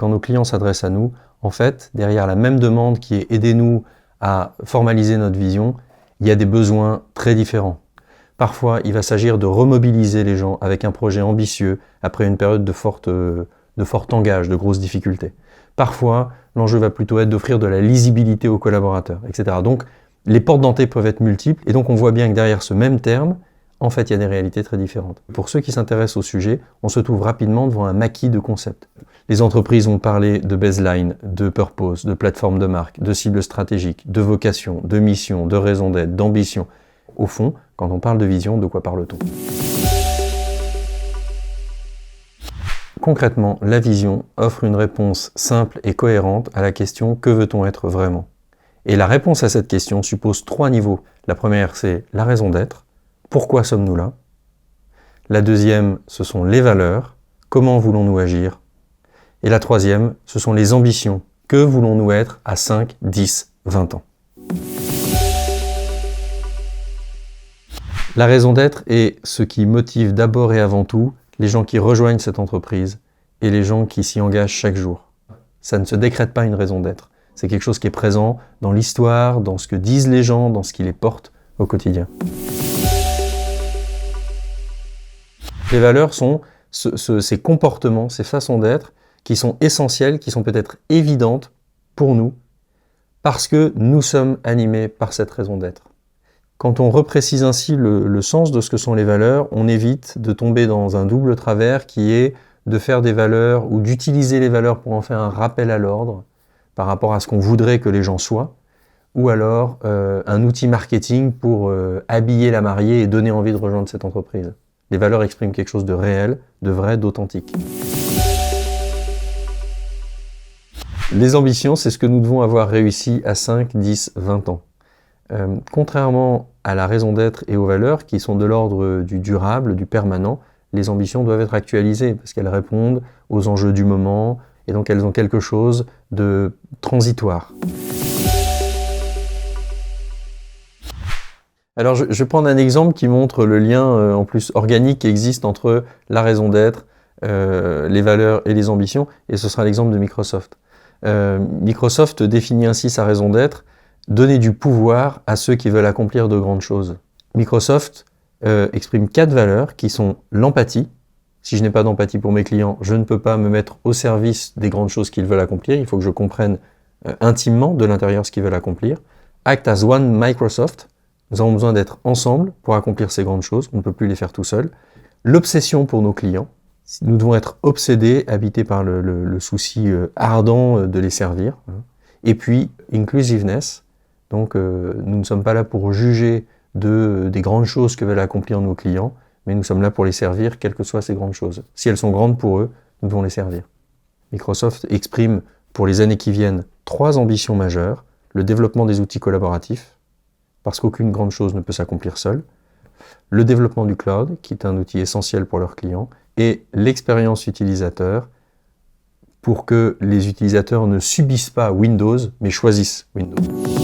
quand nos clients s'adressent à nous, en fait, derrière la même demande qui est « aidez-nous à formaliser notre vision », il y a des besoins très différents. Parfois, il va s'agir de remobiliser les gens avec un projet ambitieux après une période de fort engagement, de grosses difficultés. Parfois, l'enjeu va plutôt être d'offrir de la lisibilité aux collaborateurs, etc. Donc, les portes d'entrée peuvent être multiples, et donc on voit bien que derrière ce même terme, en fait, il y a des réalités très différentes. Pour ceux qui s'intéressent au sujet, on se trouve rapidement devant un maquis de concepts. Les entreprises vont parler de baseline, de purpose, de plateforme de marque, de cible stratégique, de vocation, de mission, de raison d'être, d'ambition. Au fond, quand on parle de vision, de quoi parle-t-on? Concrètement, la vision offre une réponse simple et cohérente à la question « Que veut-on être vraiment ?» Et la réponse à cette question suppose 3 niveaux. La première, c'est la raison d'être. Pourquoi sommes-nous là? La deuxième, ce sont les valeurs. Comment voulons-nous agir? Et la troisième, ce sont les ambitions. Que voulons-nous être à 5, 10, 20 ans? La raison d'être est ce qui motive d'abord et avant tout les gens qui rejoignent cette entreprise et les gens qui s'y engagent chaque jour. Ça ne se décrète pas une raison d'être. C'est quelque chose qui est présent dans l'histoire, dans ce que disent les gens, dans ce qui les porte au quotidien. Les valeurs sont ces comportements, ces façons d'être qui sont essentielles, qui sont peut-être évidentes pour nous, parce que nous sommes animés par cette raison d'être. Quand on reprécise ainsi le sens de ce que sont les valeurs, on évite de tomber dans un double travers qui est de faire des valeurs ou d'utiliser les valeurs pour en faire un rappel à l'ordre par rapport à ce qu'on voudrait que les gens soient, ou alors un outil marketing pour habiller la mariée et donner envie de rejoindre cette entreprise. Les valeurs expriment quelque chose de réel, de vrai, d'authentique. Les ambitions, c'est ce que nous devons avoir réussi à 5, 10, 20 ans. Contrairement à la raison d'être et aux valeurs qui sont de l'ordre du durable, du permanent, les ambitions doivent être actualisées parce qu'elles répondent aux enjeux du moment et donc elles ont quelque chose de transitoire. Alors je vais prendre un exemple qui montre le lien en plus organique qui existe entre la raison d'être, les valeurs et les ambitions, et ce sera l'exemple de Microsoft. Microsoft définit ainsi sa raison d'être: donner du pouvoir à ceux qui veulent accomplir de grandes choses. Microsoft exprime 4 valeurs qui sont l'empathie. Si je n'ai pas d'empathie pour mes clients, je ne peux pas me mettre au service des grandes choses qu'ils veulent accomplir. Il faut que je comprenne intimement de l'intérieur ce qu'ils veulent accomplir. Act as one Microsoft. Nous avons besoin d'être ensemble pour accomplir ces grandes choses. On ne peut plus les faire tout seul. L'obsession pour nos clients. Nous devons être obsédés, habités par le souci ardent de les servir. Et puis, inclusiveness. Donc, nous ne sommes pas là pour juger des grandes choses que veulent accomplir nos clients, mais nous sommes là pour les servir, quelles que soient ces grandes choses. Si elles sont grandes pour eux, nous devons les servir. Microsoft exprime pour les années qui viennent 3 ambitions majeures: le développement des outils collaboratifs, parce qu'aucune grande chose ne peut s'accomplir seule, le développement du cloud, qui est un outil essentiel pour leurs clients, et l'expérience utilisateur, pour que les utilisateurs ne subissent pas Windows, mais choisissent Windows.